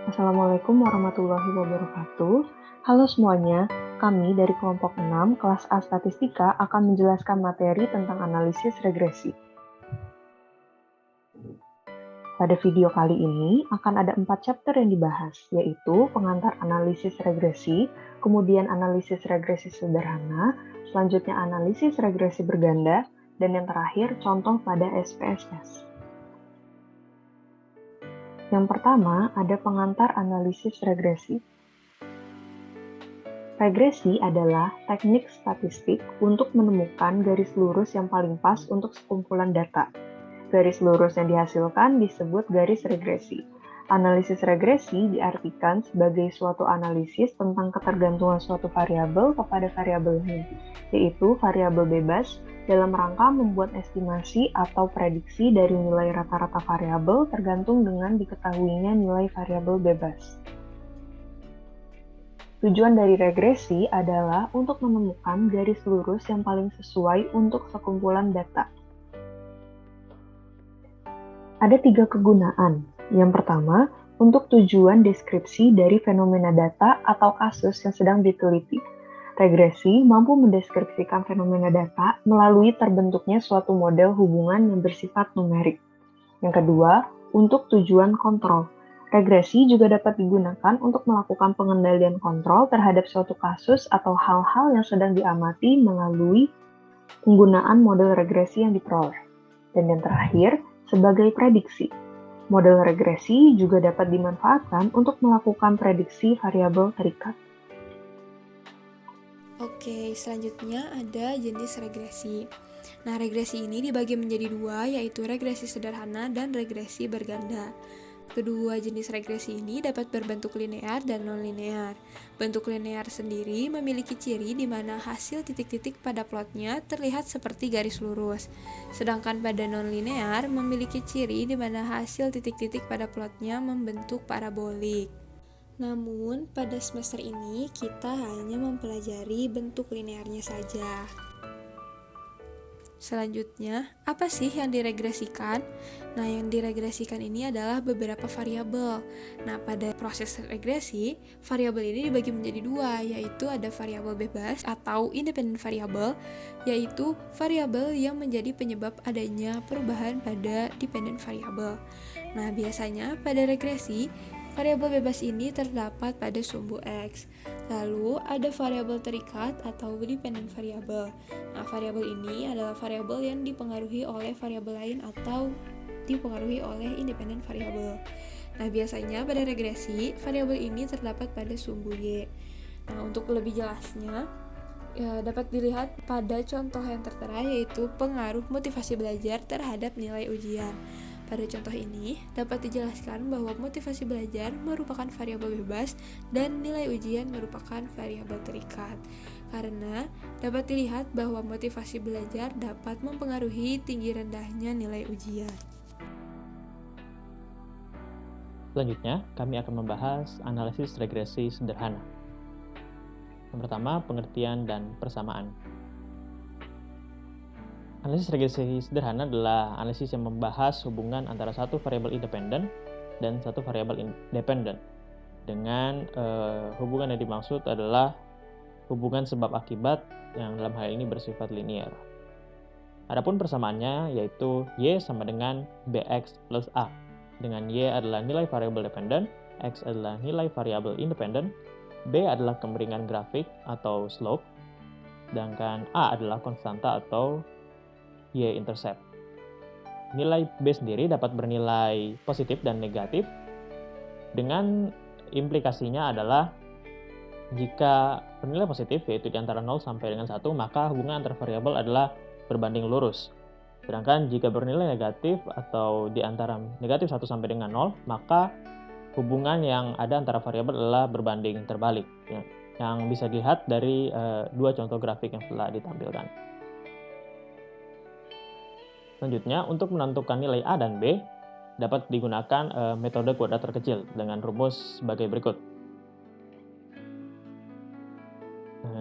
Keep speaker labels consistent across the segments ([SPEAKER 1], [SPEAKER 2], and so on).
[SPEAKER 1] Assalamualaikum warahmatullahi wabarakatuh. Halo semuanya, kami dari kelompok 6 kelas A Statistika akan menjelaskan materi tentang analisis regresi. Pada video kali ini akan ada 4 chapter yang dibahas, yaitu pengantar analisis regresi, kemudian analisis regresi sederhana, selanjutnya analisis regresi berganda, dan yang terakhir contoh pada SPSS. Yang pertama ada pengantar analisis regresi. Regresi adalah teknik statistik untuk menemukan garis lurus yang paling pas untuk sekumpulan data. Garis lurus yang dihasilkan disebut garis regresi. Analisis regresi diartikan sebagai suatu analisis tentang ketergantungan suatu variabel kepada variabel lain, yaitu variabel bebas, dalam rangka membuat estimasi atau prediksi dari nilai rata-rata variabel tergantung dengan diketahuinya nilai variabel bebas. Tujuan dari regresi adalah untuk menemukan garis lurus yang paling sesuai untuk sekumpulan data. Ada 3 kegunaan. Yang pertama, untuk tujuan deskripsi dari fenomena data atau kasus yang sedang diteliti. Regresi mampu mendeskripsikan fenomena data melalui terbentuknya suatu model hubungan yang bersifat numerik. Yang kedua, untuk tujuan kontrol. Regresi juga dapat digunakan untuk melakukan pengendalian kontrol terhadap suatu kasus atau hal-hal yang sedang diamati melalui penggunaan model regresi yang diperoleh. Dan yang terakhir, sebagai prediksi. Model regresi juga dapat dimanfaatkan untuk melakukan prediksi variabel terikat.
[SPEAKER 2] Oke, selanjutnya ada jenis regresi. Nah, regresi ini dibagi menjadi 2, yaitu regresi sederhana dan regresi berganda. Kedua jenis regresi ini dapat berbentuk linear dan non-linear. Bentuk linear sendiri memiliki ciri di mana hasil titik-titik pada plotnya terlihat seperti garis lurus. Sedangkan pada non-linear memiliki ciri di mana hasil titik-titik pada plotnya membentuk parabolik. Namun, pada semester ini kita hanya mempelajari bentuk linearnya saja. Selanjutnya, apa sih yang diregresikan? Nah, yang diregresikan ini adalah beberapa variabel. Nah, pada proses regresi, variabel ini dibagi menjadi 2, yaitu ada variabel bebas atau independent variable, yaitu variabel yang menjadi penyebab adanya perubahan pada dependent variable. Nah, biasanya pada regresi, variabel bebas ini terdapat pada sumbu X. Lalu ada variabel terikat atau dependent variable. Nah, variabel ini adalah variabel yang dipengaruhi oleh variabel lain atau dipengaruhi oleh independent variable. Nah, biasanya pada regresi, variabel ini terdapat pada sumbu Y. Nah, untuk lebih jelasnya, dapat dilihat pada contoh yang tertera, yaitu pengaruh motivasi belajar terhadap nilai ujian. Pada contoh ini, dapat dijelaskan bahwa motivasi belajar merupakan variabel bebas dan nilai ujian merupakan variabel terikat. Karena dapat dilihat bahwa motivasi belajar dapat mempengaruhi tinggi rendahnya nilai ujian.
[SPEAKER 3] Selanjutnya, kami akan membahas analisis regresi sederhana. Yang pertama, pengertian dan persamaan. Analisis regresi sederhana adalah analisis yang membahas hubungan antara satu variabel independen dan satu variabel independen. Dengan hubungan yang dimaksud adalah hubungan sebab akibat yang dalam hal ini bersifat linear. Adapun persamaannya yaitu Y sama dengan BX plus A, dengan Y adalah nilai variabel dependen, X adalah nilai variabel independen, B adalah kemiringan grafik atau slope, sedangkan A adalah konstanta atau Y-intercept. Nilai B sendiri dapat bernilai positif dan negatif, dengan implikasinya adalah jika bernilai positif, yaitu di antara 0 sampai dengan 1, maka hubungan antar variabel adalah berbanding lurus. Sedangkan jika bernilai negatif atau di antara negatif 1 sampai dengan 0, maka hubungan yang ada antara variabel adalah berbanding terbalik, yang bisa dilihat dari 2 contoh grafik yang telah ditampilkan. Selanjutnya, untuk menentukan nilai A dan B, dapat digunakan metode kuadrat terkecil dengan rumus sebagai berikut.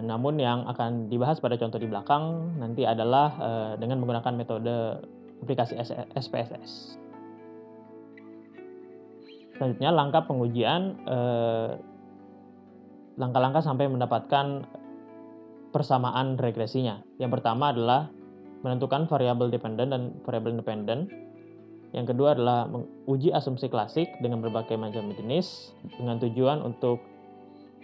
[SPEAKER 3] Namun yang akan dibahas pada contoh di belakang nanti adalah dengan menggunakan metode aplikasi SPSS. Selanjutnya langkah pengujian, langkah-langkah sampai mendapatkan persamaan regresinya. Yang pertama adalah menentukan variabel dependen dan variabel independen. Yang kedua adalah menguji asumsi klasik dengan berbagai macam jenis dengan tujuan untuk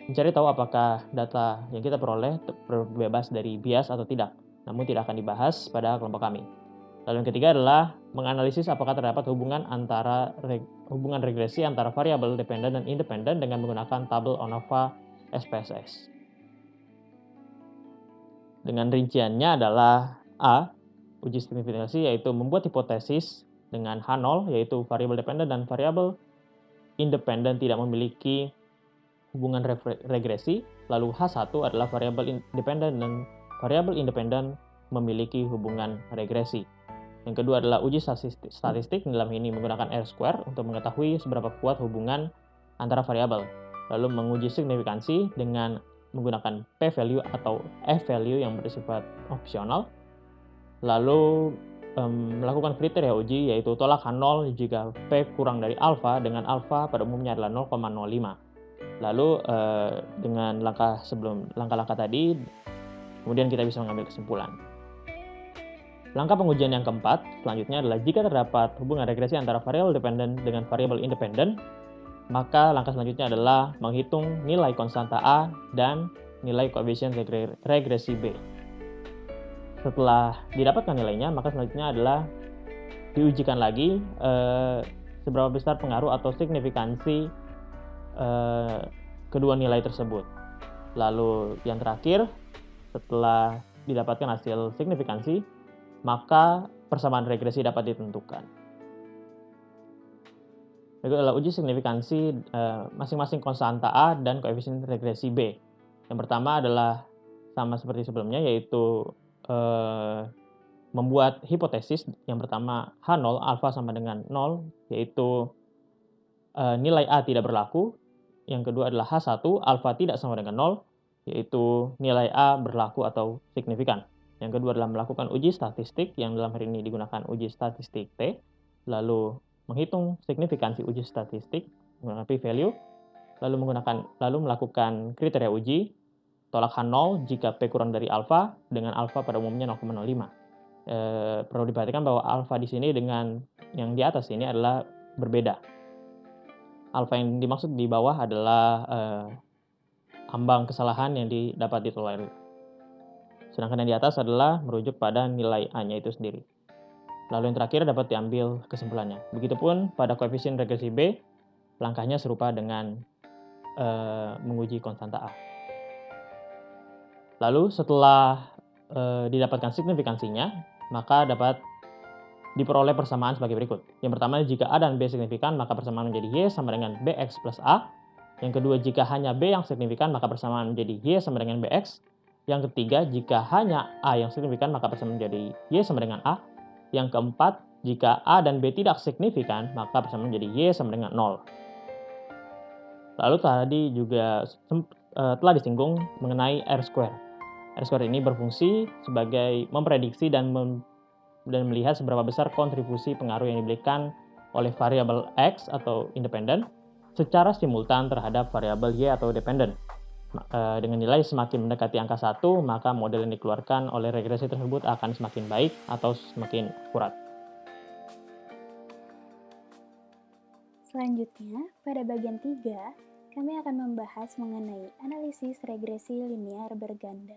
[SPEAKER 3] mencari tahu apakah data yang kita peroleh terbebas dari bias atau tidak, namun tidak akan dibahas pada kelompok kami. Lalu yang ketiga adalah menganalisis apakah terdapat hubungan regresi antara variabel dependen dan independen dengan menggunakan tabel ONOVA SPSS. Dengan rinciannya adalah A. Uji signifikansi yaitu membuat hipotesis dengan H0 yaitu variabel dependen dan variabel independen tidak memiliki hubungan regresi. Lalu H1 adalah variabel dependen dan variabel independen memiliki hubungan regresi. Yang kedua adalah uji statistik, dalam ini menggunakan R-square untuk mengetahui seberapa kuat hubungan antara variabel. Lalu menguji signifikansi dengan menggunakan p-value atau f-value yang bersifat opsional. Lalu melakukan kriteria uji yaitu tolak H0 jika p kurang dari alfa dengan alfa pada umumnya adalah 0,05. Lalu dengan langkah-langkah tadi, kemudian kita bisa mengambil kesimpulan. Langkah pengujian yang keempat selanjutnya adalah jika terdapat hubungan regresi antara variabel dependen dengan variabel independen, maka langkah selanjutnya adalah menghitung nilai konstanta A dan nilai koefisien regresi B. Setelah didapatkan nilainya, maka selanjutnya adalah diujikan lagi seberapa besar pengaruh atau signifikansi kedua nilai tersebut. Lalu yang terakhir, setelah didapatkan hasil signifikansi, maka persamaan regresi dapat ditentukan. Berikut adalah uji signifikansi masing-masing konstanta A dan koefisien regresi B. Yang pertama adalah sama seperti sebelumnya, yaitu membuat hipotesis. Yang pertama H0 alfa sama dengan 0, yaitu nilai A tidak berlaku. Yang kedua adalah H1 alfa tidak sama dengan 0, yaitu nilai A berlaku atau signifikan. Yang kedua adalah melakukan uji statistik, yang dalam hari ini digunakan uji statistik T, lalu menghitung signifikansi uji statistik menggunakan p-value, lalu melakukan kriteria uji, tolak H0 jika P kurang dari alfa dengan alfa pada umumnya 0,05. Perlu diperhatikan bahwa alfa di sini dengan yang di atas ini adalah berbeda. Alfa yang dimaksud di bawah adalah ambang kesalahan yang dapat ditolerir. Sedangkan yang di atas adalah merujuk pada nilai A-nya itu sendiri. Lalu yang terakhir dapat diambil kesimpulannya. Begitupun pada koefisien regresi B, langkahnya serupa dengan menguji konstanta A. Lalu setelah didapatkan signifikansinya, maka dapat diperoleh persamaan sebagai berikut. Yang pertama, jika A dan B signifikan, maka persamaan menjadi Y sama dengan BX plus A. Yang kedua, jika hanya B yang signifikan, maka persamaan menjadi Y sama dengan BX. Yang ketiga, jika hanya A yang signifikan, maka persamaan menjadi Y sama dengan A. Yang keempat, jika A dan B tidak signifikan, maka persamaan menjadi Y sama dengan 0. Lalu tadi juga telah disinggung mengenai R-square. R-square ini berfungsi sebagai memprediksi dan melihat seberapa besar kontribusi pengaruh yang diberikan oleh variabel X atau independen secara simultan terhadap variabel Y atau dependen. Dengan nilai semakin mendekati angka 1, maka model yang dikeluarkan oleh regresi tersebut akan semakin baik atau semakin akurat.
[SPEAKER 4] Selanjutnya, pada bagian 3, kami akan membahas mengenai analisis regresi linear berganda.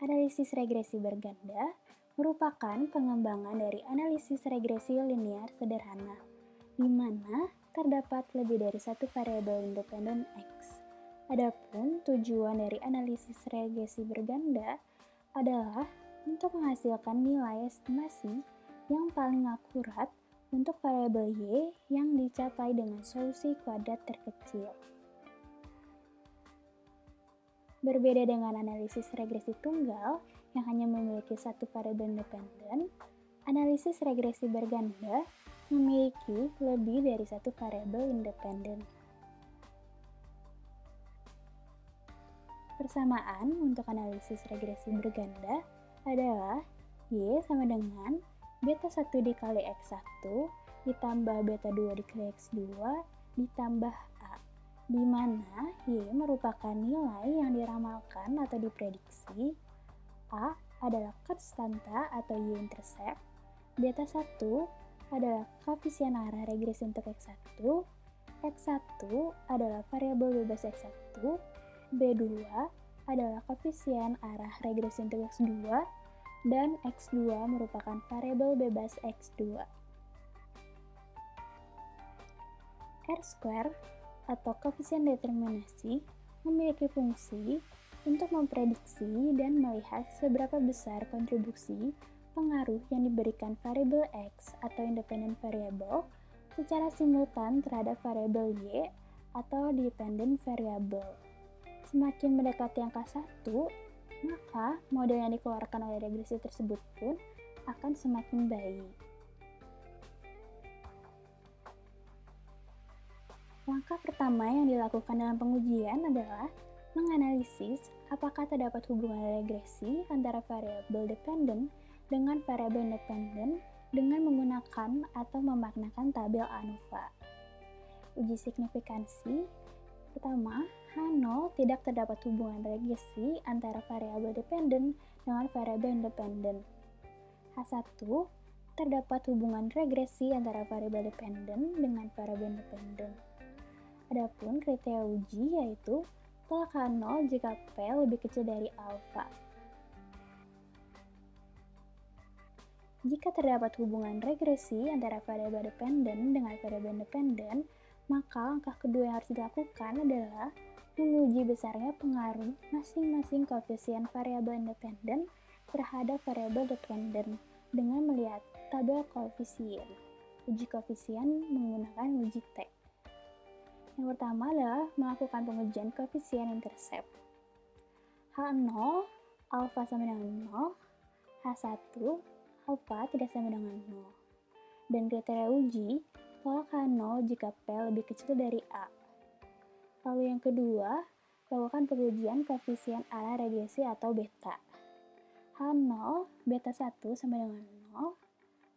[SPEAKER 4] Analisis regresi berganda merupakan pengembangan dari analisis regresi linear sederhana, di mana terdapat lebih dari satu variabel independen X. Adapun tujuan dari analisis regresi berganda adalah untuk menghasilkan nilai estimasi yang paling akurat untuk variabel Y yang dicapai dengan solusi kuadrat terkecil. Berbeda dengan analisis regresi tunggal yang hanya memiliki satu variabel independen, analisis regresi berganda memiliki lebih dari satu variabel independen. Persamaan untuk analisis regresi berganda adalah Y sama dengan beta 1 dikali X1 ditambah beta 2 dikali X2 ditambah A, di mana Y merupakan nilai yang diramalkan atau diprediksi, A adalah konstanta atau Y-intercept, beta 1 adalah koefisien arah regresi untuk X1, X1 adalah variabel bebas X1, B2 adalah koefisien arah regresi untuk X2, dan X2 merupakan variabel bebas X2. R-square atau koefisien determinasi memiliki fungsi untuk memprediksi dan melihat seberapa besar kontribusi pengaruh yang diberikan variabel X atau independent variable secara simultan terhadap variabel Y atau dependent variable. Semakin mendekati angka 1, maka model yang dikeluarkan oleh regresi tersebut pun akan semakin baik. Langkah pertama yang dilakukan dalam pengujian adalah menganalisis apakah terdapat hubungan regresi antara variabel dependent dengan variabel independent dengan menggunakan atau memaknakan tabel ANOVA. Uji signifikansi pertama, H0 tidak terdapat hubungan regresi antara variabel dependent dengan variabel independent. H1 terdapat hubungan regresi antara variabel dependent dengan variabel independent. Adapun kriteria uji yaitu tolak H0 jika P lebih kecil dari alfa. Jika terdapat hubungan regresi antara variabel dependent dengan variabel independent, maka langkah kedua yang harus dilakukan adalah menguji besarnya pengaruh masing-masing koefisien variabel independent terhadap variabel dependent dengan melihat tabel koefisien. Uji koefisien menggunakan uji T. Yang pertama adalah melakukan pengujian koefisien intercept. H0 alfa sama dengan 0, H1 alfa tidak sama dengan 0. Dan kriteria uji, tolak H0 jika P lebih kecil dari A. Lalu yang kedua, lakukan pengujian koefisien arah regresi atau beta. H0 beta 1 sama dengan 0,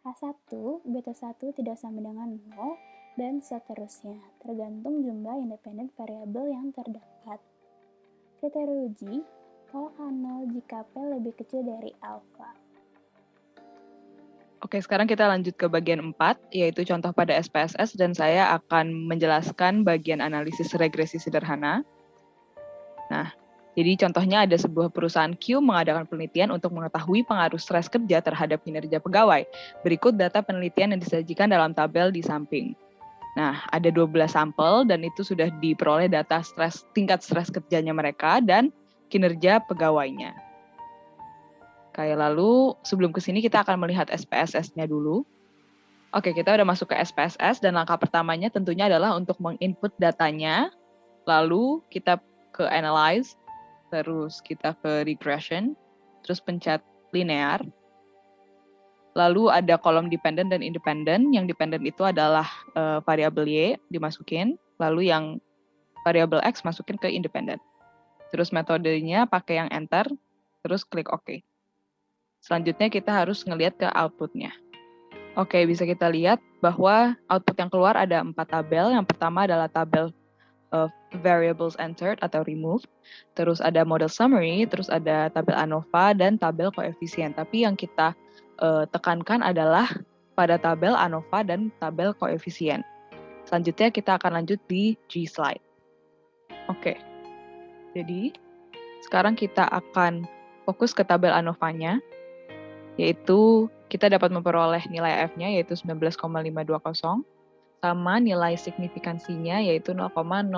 [SPEAKER 4] H1 beta 1 tidak sama dengan 0, dan seterusnya, tergantung jumlah independen variabel yang terdapat. Kriteria uji, tolak H0 jika P lebih kecil dari alfa.
[SPEAKER 5] Oke, sekarang kita lanjut ke bagian 4, yaitu contoh pada SPSS, dan saya akan menjelaskan bagian analisis regresi sederhana. Nah, jadi contohnya ada sebuah perusahaan Q mengadakan penelitian untuk mengetahui pengaruh stres kerja terhadap kinerja pegawai. Berikut data penelitian yang disajikan dalam tabel di samping. Nah, ada 12 sampel dan itu sudah diperoleh data tingkat stres kerjanya mereka dan kinerja pegawainya. Kayak lalu, sebelum ke sini kita akan melihat SPSS-nya dulu. Oke, kita udah masuk ke SPSS dan langkah pertamanya tentunya adalah untuk menginput datanya, lalu kita ke analyze, terus kita ke regression, terus pencet linear. Lalu ada kolom dependent dan independent. Yang dependent itu adalah variabel Y dimasukin, lalu yang variabel X masukin ke independent. Terus metodenya pakai yang enter, terus klik OK. Selanjutnya kita harus ngelihat ke outputnya. Oke, bisa kita lihat bahwa output yang keluar ada 4 tabel. Yang pertama adalah tabel variables entered atau removed. Terus ada model summary, terus ada tabel ANOVA, dan tabel koefisien. Tapi yang kita tekankan adalah pada tabel ANOVA dan tabel koefisien. Selanjutnya kita akan lanjut di G slide. Oke, jadi sekarang kita akan fokus ke tabel ANOVA-nya, yaitu kita dapat memperoleh nilai F-nya yaitu 19,520 sama nilai signifikansinya yaitu 0,001.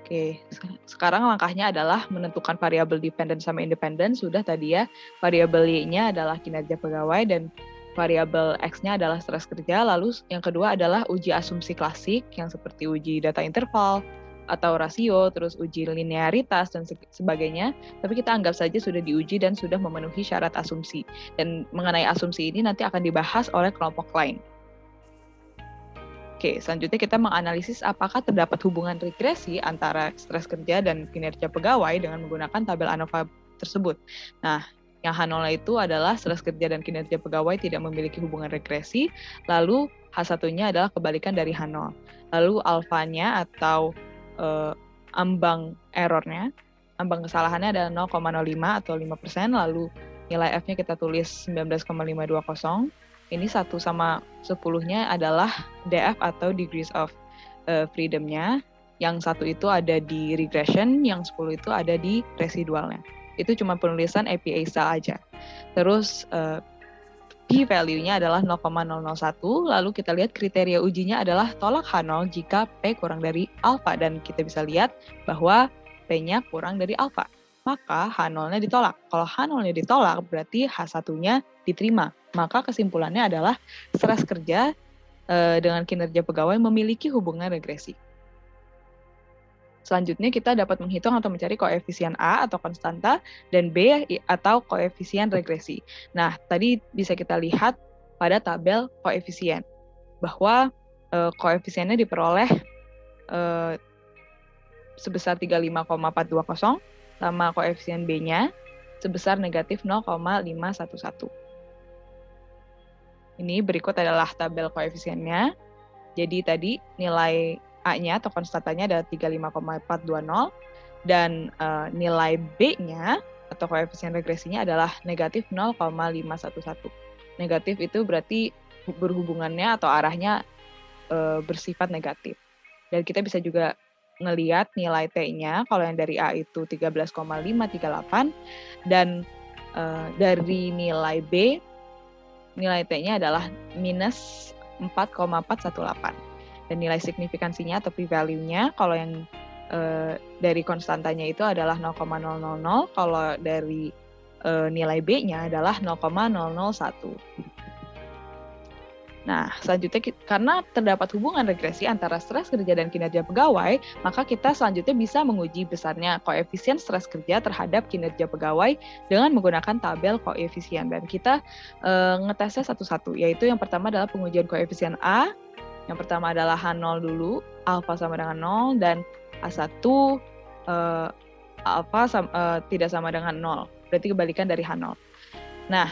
[SPEAKER 5] Oke, sekarang langkahnya adalah menentukan variabel dependent sama independent. Sudah tadi ya, variabel Y-nya adalah kinerja pegawai dan variabel X-nya adalah stres kerja. Lalu yang kedua adalah uji asumsi klasik yang seperti uji data interval atau rasio, terus uji linearitas dan sebagainya. Tapi kita anggap saja sudah diuji dan sudah memenuhi syarat asumsi. Dan mengenai asumsi ini nanti akan dibahas oleh kelompok lain. Oke, selanjutnya kita menganalisis apakah terdapat hubungan regresi antara stres kerja dan kinerja pegawai dengan menggunakan tabel ANOVA tersebut. Nah, yang H0 itu adalah stres kerja dan kinerja pegawai tidak memiliki hubungan regresi, lalu H1-nya adalah kebalikan dari H0. Lalu alfanya atau ambang errornya, ambang kesalahannya adalah 0,05 atau 5%, lalu nilai F-nya kita tulis 19,520. Ini 1 sama 10-nya adalah DF atau degrees of freedom-nya. Yang 1 itu ada di regression, yang 10 itu ada di residualnya. Itu cuma penulisan APA style aja. Terus P-value-nya adalah 0,001, lalu kita lihat kriteria ujinya adalah tolak H0 jika P kurang dari alfa, dan kita bisa lihat bahwa P-nya kurang dari alfa. Maka H0-nya ditolak. Kalau H0-nya ditolak, berarti H1-nya diterima. Maka kesimpulannya adalah stres kerja dengan kinerja pegawai memiliki hubungan regresi. Selanjutnya kita dapat menghitung atau mencari koefisien A atau konstanta dan B atau koefisien regresi. Nah, tadi bisa kita lihat pada tabel koefisien bahwa koefisiennya diperoleh sebesar 35,420 sama koefisien B-nya sebesar negatif 0,511. Ini berikut adalah tabel koefisiennya. Jadi tadi nilai A-nya atau konstantanya adalah 35,420 dan nilai B-nya atau koefisien regresinya adalah negatif 0,511. Negatif itu berarti berhubungannya atau arahnya bersifat negatif. Dan kita bisa juga ngelihat nilai T-nya, kalau yang dari A itu 13,538 dan dari nilai B, nilai T-nya adalah minus 4,418. Dan nilai signifikansinya atau p-value-nya kalau yang dari konstantanya itu adalah 0,000, kalau dari nilai B-nya adalah 0,001. Nah, selanjutnya karena terdapat hubungan regresi antara stres kerja dan kinerja pegawai, maka kita selanjutnya bisa menguji besarnya koefisien stres kerja terhadap kinerja pegawai dengan menggunakan tabel koefisien. Dan kita ngetesnya satu-satu, yaitu yang pertama adalah pengujian koefisien A. Yang pertama adalah H0 dulu, alfa sama dengan 0, dan H1 alfa tidak sama dengan 0, berarti kebalikan dari H0. Nah,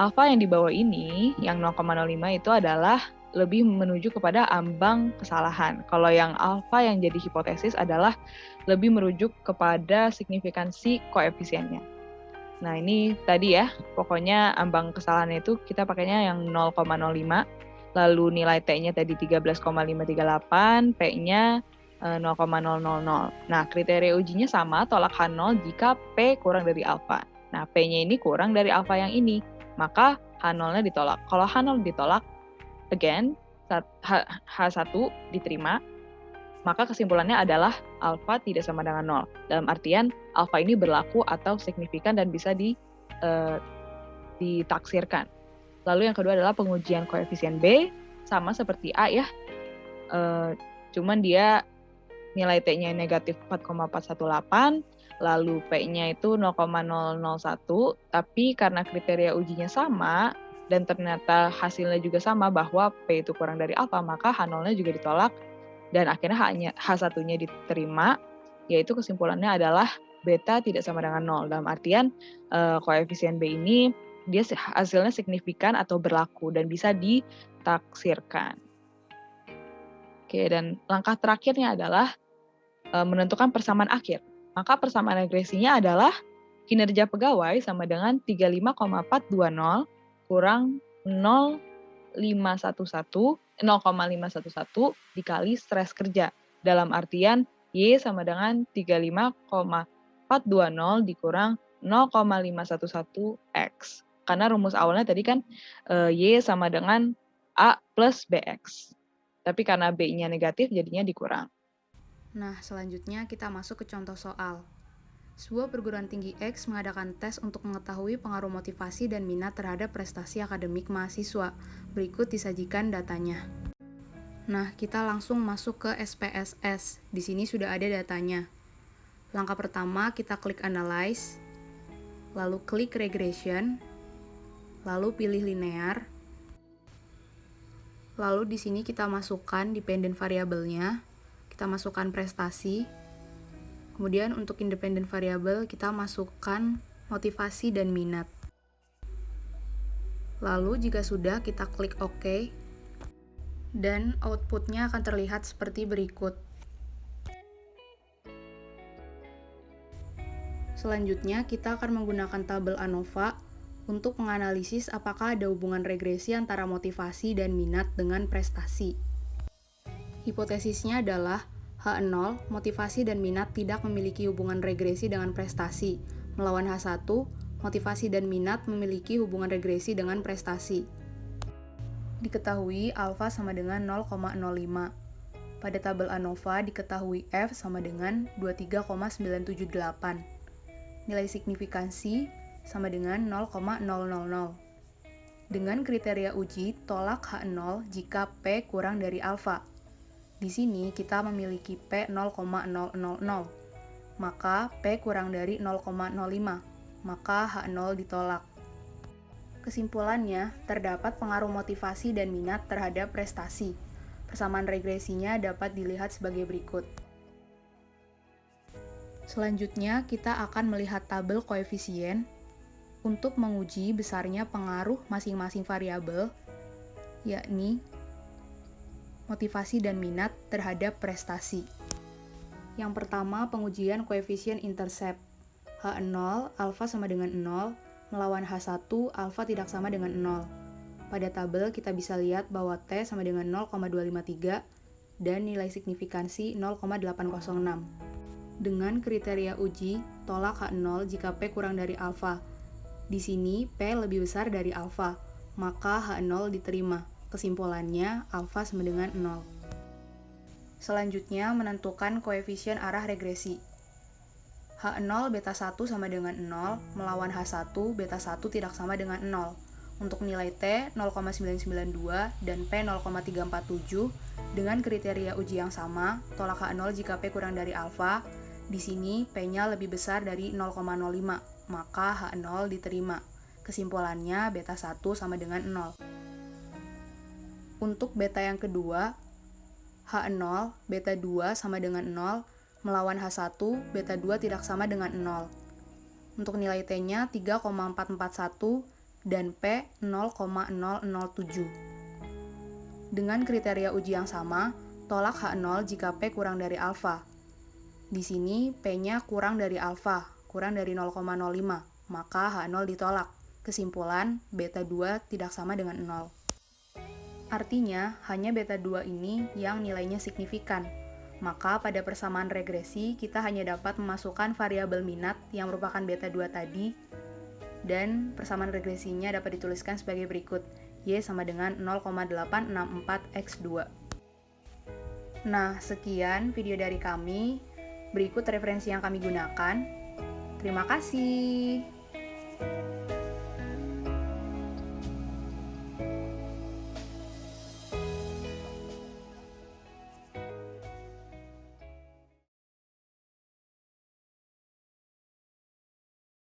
[SPEAKER 5] alfa yang di bawah ini, yang 0,05 itu adalah lebih menuju kepada ambang kesalahan. Kalau yang alfa yang jadi hipotesis adalah lebih merujuk kepada signifikansi koefisiennya. Nah, ini tadi ya, pokoknya ambang kesalahannya itu kita pakainya yang 0,05, lalu nilai T-nya tadi 13,538, P-nya 0,000. Nah, kriteria ujinya sama, tolak H0 jika P kurang dari alfa. Nah, P-nya ini kurang dari alfa yang ini, maka H0-nya ditolak. Kalau H0 ditolak, again, H1 diterima, maka kesimpulannya adalah alfa tidak sama dengan 0. Dalam artian, alfa ini berlaku atau signifikan dan bisa ditaksirkan. Lalu yang kedua adalah pengujian koefisien B, sama seperti A ya, cuman dia nilai T-nya negatif 4,418, lalu P-nya itu 0,001, tapi karena kriteria ujinya sama, dan ternyata hasilnya juga sama bahwa P itu kurang dari alfa, maka H0-nya juga ditolak, dan akhirnya H1-nya diterima, yaitu kesimpulannya adalah beta tidak sama dengan 0. Dalam artian koefisien B ini dia hasilnya signifikan atau berlaku dan bisa ditaksirkan. Oke, dan langkah terakhirnya adalah menentukan persamaan akhir. Maka persamaan regresinya adalah kinerja pegawai sama dengan 35,420 kurang 0,511 dikali stres kerja. Dalam artian Y sama dengan 35,420 dikurang 0,511X. Karena rumus awalnya tadi kan Y sama dengan A plus BX. Tapi karena B-nya negatif jadinya dikurang.
[SPEAKER 2] Nah, selanjutnya kita masuk ke contoh soal. Sebuah perguruan tinggi X mengadakan tes untuk mengetahui pengaruh motivasi dan minat terhadap prestasi akademik mahasiswa. Berikut disajikan datanya. Nah, kita langsung masuk ke SPSS. Di sini sudah ada datanya. Langkah pertama, kita klik Analyze, lalu klik Regression, lalu pilih Linear. Lalu di sini kita masukkan dependent variabelnya, kita masukkan prestasi. Kemudian untuk independent variable kita masukkan
[SPEAKER 6] motivasi dan minat. Lalu jika sudah, kita klik OK, dan outputnya akan terlihat seperti berikut. Selanjutnya, kita akan menggunakan tabel ANOVA untuk menganalisis apakah ada hubungan regresi antara motivasi dan minat dengan prestasi. Hipotesisnya adalah H0, motivasi dan minat tidak memiliki hubungan regresi dengan prestasi, melawan H1, motivasi dan minat memiliki hubungan regresi dengan prestasi. Diketahui alfa sama dengan 0,05. Pada tabel ANOVA diketahui F sama dengan 23,978. Nilai signifikansi sama dengan 0,000. Dengan kriteria uji, tolak H0 jika P kurang dari alfa. Di sini kita memiliki P 0,000, maka P kurang dari 0,05, maka H0 ditolak. Kesimpulannya, terdapat pengaruh motivasi dan minat terhadap prestasi. Persamaan regresinya dapat dilihat sebagai berikut. Selanjutnya, kita akan melihat tabel koefisien untuk menguji besarnya pengaruh masing-masing variabel, yakni motivasi dan minat terhadap prestasi. Yang pertama, pengujian koefisien intercept. H0, alfa sama dengan 0, melawan H1, alfa tidak sama dengan 0. Pada tabel kita bisa lihat bahwa T sama dengan 0,253 dan nilai signifikansi 0,806. Dengan kriteria uji, tolak H0 jika P kurang dari alfa. Di sini P lebih besar dari alfa, maka H0 diterima. Kesimpulannya, alfa sama dengan 0. Selanjutnya, menentukan koefisien arah regresi. H0 beta 1 sama dengan 0, melawan H1 beta 1 tidak sama dengan 0. Untuk nilai T 0,992 dan P 0,347 dengan kriteria uji yang sama, tolak H0 jika P kurang dari alfa. Di sini P-nya lebih besar dari 0,05, maka H0 diterima. Kesimpulannya beta 1 sama dengan 0. Untuk beta yang kedua, H0 beta 2 sama dengan 0, melawan H1 beta 2 tidak sama dengan 0. Untuk nilai T-nya 3,441 dan P 0,007. Dengan kriteria uji yang sama, tolak H0 jika P kurang dari alfa. Di sini P-nya kurang dari alfa, kurang dari 0,05, maka H0 ditolak. Kesimpulan, beta 2 tidak sama dengan 0. Artinya, hanya beta 2 ini yang nilainya signifikan. Maka pada persamaan regresi, kita hanya dapat memasukkan variabel minat yang merupakan beta 2 tadi, dan persamaan regresinya dapat dituliskan sebagai berikut. Y sama dengan 0,864x2. Nah, sekian video dari kami. Berikut referensi yang kami gunakan. Terima kasih.